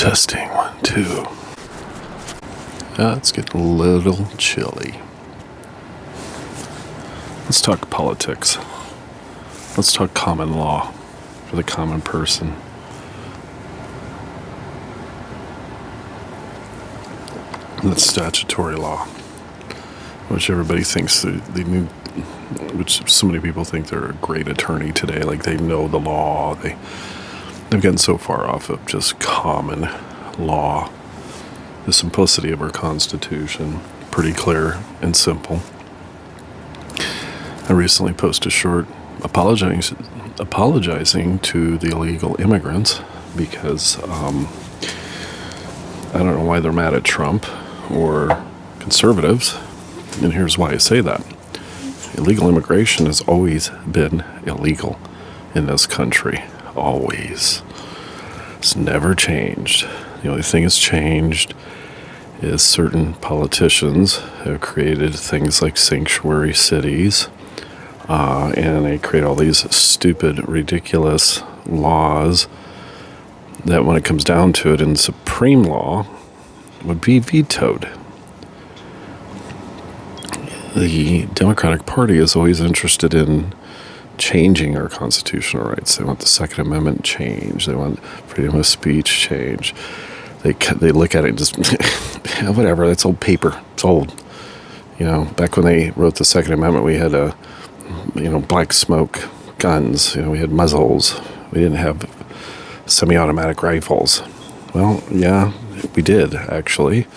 Testing 1, 2. It's getting a little chilly. Let's talk politics. Let's talk common law for the common person. That's statutory law, which everybody thinks they knew, which so many people think they're a great attorney today, like they know the law. They've gotten so far off of just common law. The simplicity of our Constitution, pretty clear and simple. I recently posted a short apologizing to the illegal immigrants because I don't know why they're mad at Trump or conservatives, and here's why I say that. Illegal immigration has always been illegal in this country. Always. It's never changed. The only thing that's changed is certain politicians have created things like sanctuary cities, and they create all these stupid, ridiculous laws that when it comes down to it in supreme law would be vetoed. The Democratic Party is always interested in changing our constitutional rights. They want the Second Amendment change. They want freedom of speech change. They look at it and just, whatever, that's old paper. It's old. Back when they wrote the Second Amendment, we had black smoke guns. We had muzzles. We didn't have semi-automatic rifles. Well, yeah, we did, actually.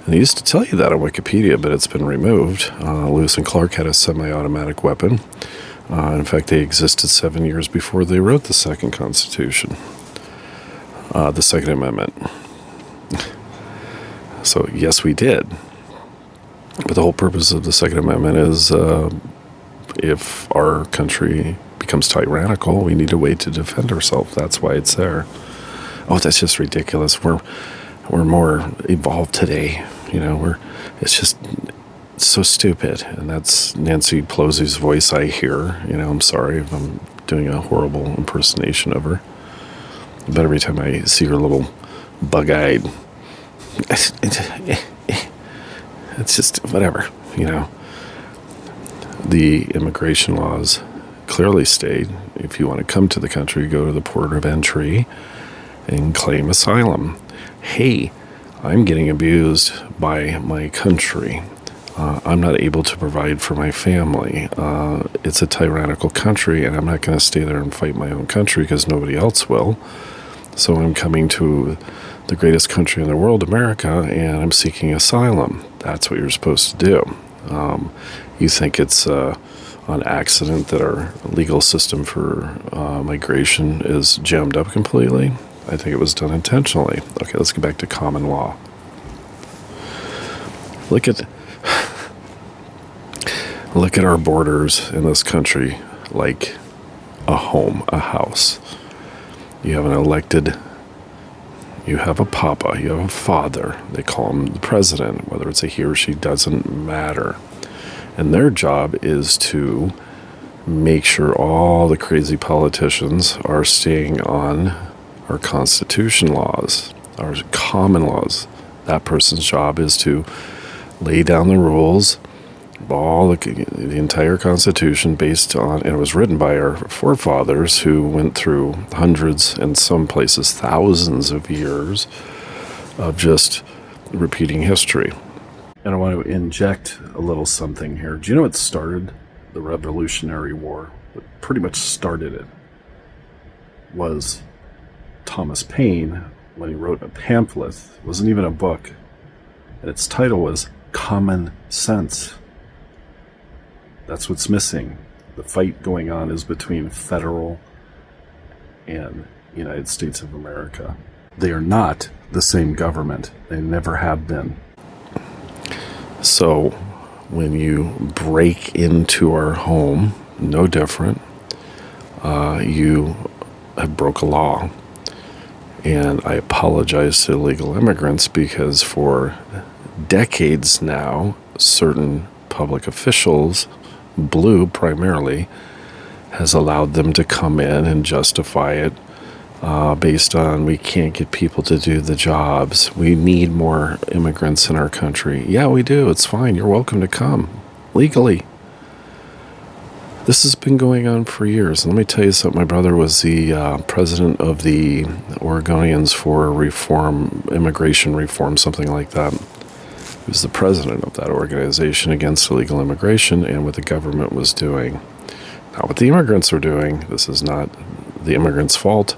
And they used to tell you that on Wikipedia, but it's been removed. Lewis and Clark had a semi-automatic weapon. In fact, they existed 7 years before they wrote the Second Constitution, the Second Amendment. So, yes, we did. But the whole purpose of the Second Amendment is if our country becomes tyrannical, we need a way to defend ourselves. That's why it's there. Oh, that's just ridiculous. We're more evolved today. It's so stupid. And that's Nancy Pelosi's voice I hear. I'm sorry if I'm doing a horrible impersonation of her. But every time I see her little bug-eyed, it's just whatever, The immigration laws clearly state if you want to come to the country, go to the port of entry and claim asylum. Hey, I'm getting abused by my country. I'm not able to provide for my family. It's a tyrannical country, and I'm not going to stay there and fight my own country because nobody else will. So I'm coming to the greatest country in the world, America, and I'm seeking asylum. That's what you're supposed to do. You think it's on accident that our legal system for migration is jammed up completely? I think it was done intentionally. Okay, let's get back to common law. Look at our borders in this country like a home, a house. You have an elected, you have a papa, you have a father. They call him the president. Whether it's a he or she doesn't matter. And their job is to make sure all the crazy politicians are staying on our Constitution laws, our common laws. That person's job is to lay down the rules of all the entire Constitution based on, and it was written by our forefathers who went through hundreds and some places thousands of years of just repeating history. And I want to inject a little something here. Do you know what started the Revolutionary War? What pretty much started it was Thomas Paine when he wrote a pamphlet. It wasn't even a book. And its title was Common Sense. That's what's missing. The fight going on is between federal and United States of America. They are not the same government. They never have been. So when you break into our home, no different, you have broke a law. And I apologize to illegal immigrants because for decades now, certain public officials, blue primarily, has allowed them to come in and justify it based on we can't get people to do the jobs. We need more immigrants in our country. Yeah, we do. It's fine. You're welcome to come legally. This has been going on for years. Let me tell you something. My brother was the president of the Oregonians for Reform, Immigration Reform, something like that. He was the president of that organization against illegal immigration and what the government was doing. Not what the immigrants are doing. This is not the immigrants' fault.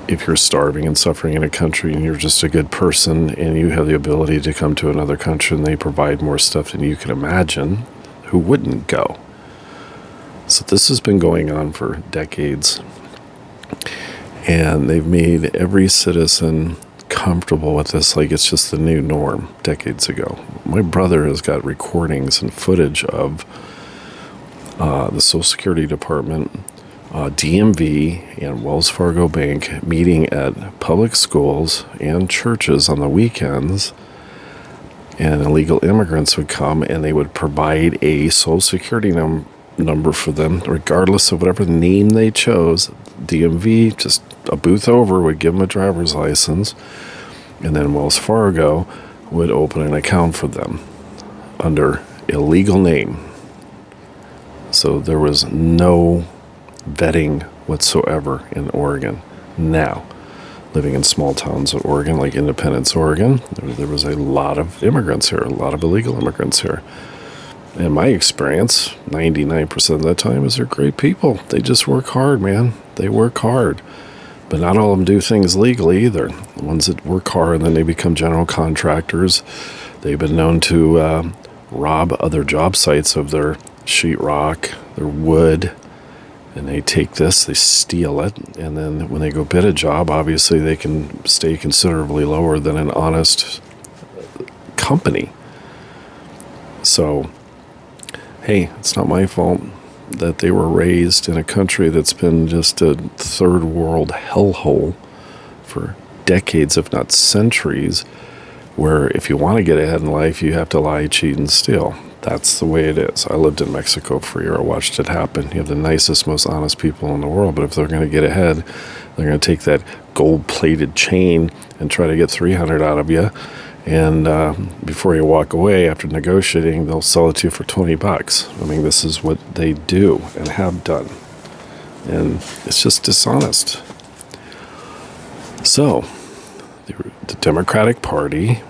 If you're starving and suffering in a country and you're just a good person and you have the ability to come to another country and they provide more stuff than you can imagine, who wouldn't go? So this has been going on for decades. And they've made every citizen comfortable with this like it's just the new norm decades ago. My brother has got recordings and footage of the Social Security Department, DMV, and Wells Fargo Bank meeting at public schools and churches on the weekends, and illegal immigrants would come and they would provide a Social Security number for them, regardless of whatever name they chose. DMV, just a booth over, would give them a driver's license, and then Wells Fargo would open an account for them under a legal name. So there was no vetting whatsoever in Oregon. Now, living in small towns of Oregon, like Independence, Oregon, there was a lot of immigrants here, a lot of illegal immigrants here. In my experience, 99% of the time is they're great people. They just work hard, man. They work hard. But not all of them do things legally either. The ones that work hard, and then they become general contractors. They've been known to rob other job sites of their sheetrock, their wood, and they take this, they steal it, and then when they go bid a job, obviously they can stay considerably lower than an honest company. So, hey, it's not my fault that they were raised in a country that's been just a third world hellhole for decades, if not centuries, where if you want to get ahead in life, you have to lie, cheat, and steal. That's the way it is. I lived in Mexico for a year. I watched it happen. You have the nicest, most honest people in the world, but if they're going to get ahead, they're going to take that gold-plated chain and try to get $300 out of you. And before you walk away after negotiating, they'll sell it to you for $20. I mean, this is what they do and have done. And it's just dishonest. So, the Democratic Party,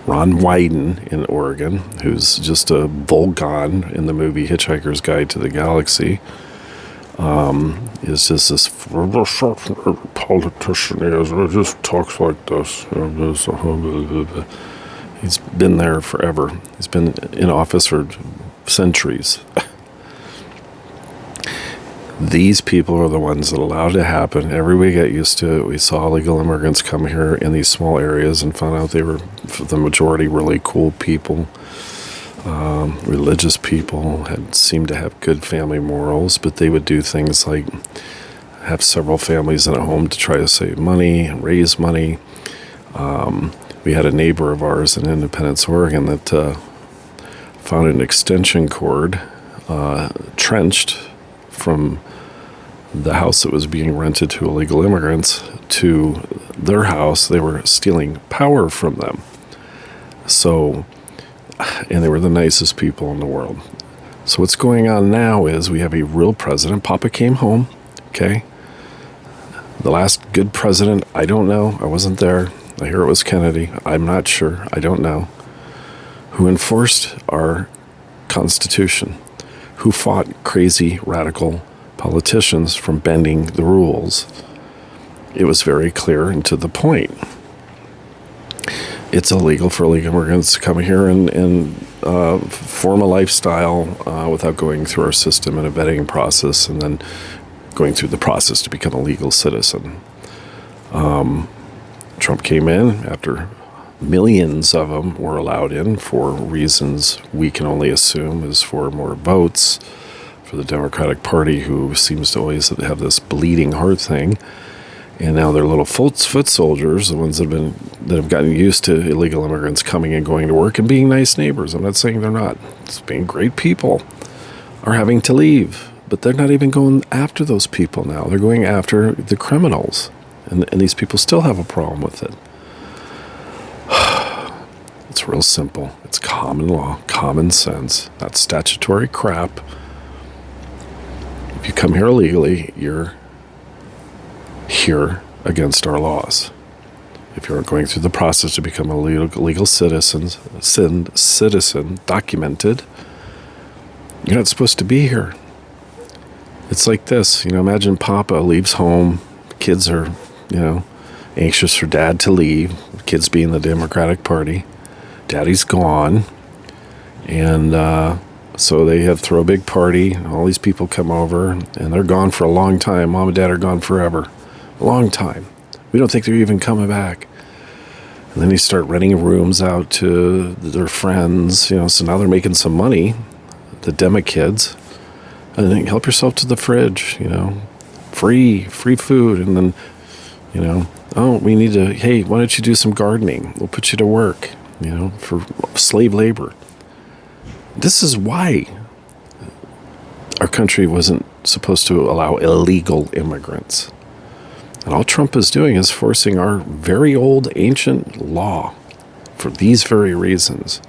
Ron Wyden in Oregon, who's just a Volgon in the movie Hitchhiker's Guide to the Galaxy, is just this politician. He just talks like this. He's been there forever. He's been in office for centuries. These people are the ones that allowed it to happen. Everybody got used to it. We saw illegal immigrants come here in these small areas and found out they were, for the majority, really cool people, religious people, seemed to have good family morals, but they would do things like have several families in a home to try to save money and raise money. We had a neighbor of ours in Independence, Oregon, that found an extension cord trenched from the house that was being rented to illegal immigrants to their house. They were stealing power from them. So, and they were the nicest people in the world. So what's going on now is we have a real president. Papa came home, okay? The last good president, I don't know. I wasn't there. I hear it was Kennedy. I'm not sure. I don't know. Who enforced our Constitution. Who fought crazy, radical politicians from bending the rules. It was very clear and to the point. It's illegal for illegal immigrants to come here and form a lifestyle without going through our system and a vetting process and then going through the process to become a legal citizen. Trump came in after millions of them were allowed in for reasons we can only assume is for more votes for the Democratic Party, who seems to always have this bleeding heart thing. And now they're little foot soldiers, the ones that have gotten used to illegal immigrants coming and going to work and being nice neighbors. I'm not saying they're not. It's being great people are having to leave But they're not even going after those people now. They're going after the criminals. And these people still have a problem with it. It's real simple. It's common law, common sense, not statutory crap. If you come here illegally, you're against our laws. If you're going through the process to become a legal citizen, documented, you're not supposed to be here. It's like this, imagine Papa leaves home, kids are, anxious for Dad to leave, kids being the Democratic Party, Daddy's gone, and so they throw a big party, all these people come over, and they're gone for a long time. Mom and Dad are gone forever. A long time. We don't think they're even coming back. And then they start renting rooms out to their friends, so now they're making some money, the Demo kids. And then help yourself to the fridge, free food. And then, we need to, hey, why don't you do some gardening? We'll put you to work, for slave labor. This is why our country wasn't supposed to allow illegal immigrants. And all Trump is doing is forcing our very old, ancient law for these very reasons.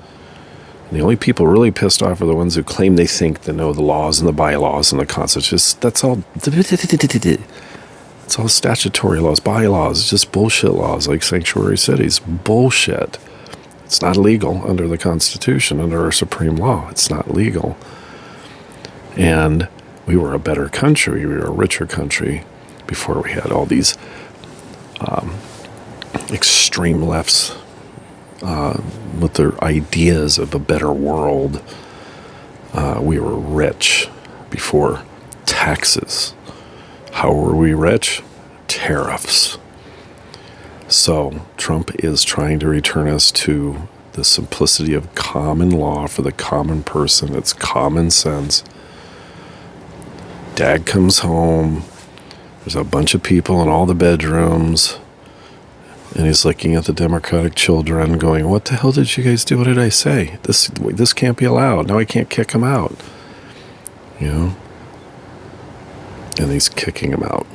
And the only people really pissed off are the ones who claim they think they know the laws and the bylaws and the Constitution. That's all. It's all statutory laws, bylaws. It's just bullshit laws like sanctuary cities. Bullshit. It's not legal under the Constitution, under our supreme law. It's not legal. And we were a better country. We were a richer country before we had all these extreme lefts with their ideas of a better world. We were rich before taxes. How were we rich? Tariffs. So Trump is trying to return us to the simplicity of common law for the common person. It's common sense. Dad comes home. There's a bunch of people in all the bedrooms. And he's looking at the Democratic children going, what the hell did you guys do? What did I say? This can't be allowed. Now I can't kick him out. And he's kicking him out.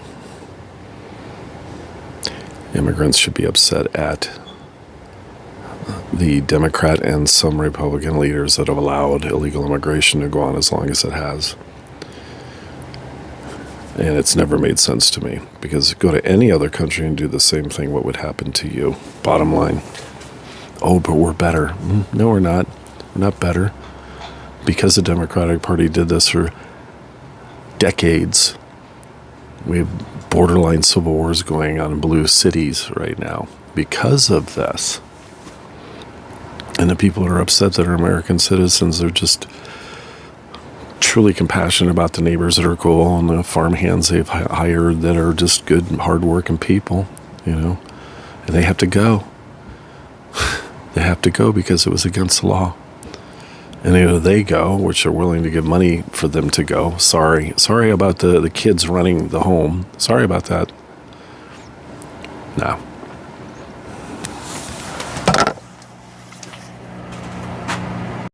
Immigrants should be upset at the Democrat and some Republican leaders that have allowed illegal immigration to go on as long as it has. And it's never made sense to me, because go to any other country and do the same thing, what would happen to you? Bottom line. Oh, but we're better. No, we're not. We're not better. Because the Democratic Party did this for decades. We have borderline civil wars going on in blue cities right now because of this. And the people that are upset that are American citizens are just truly compassionate about the neighbors that are cool and the farm hands they've hired that are just good, hard-working people, and they have to go. They have to go because it was against the law. And either they go, which are willing to give money for them to go. Sorry about the kids running the home. Sorry about that. No.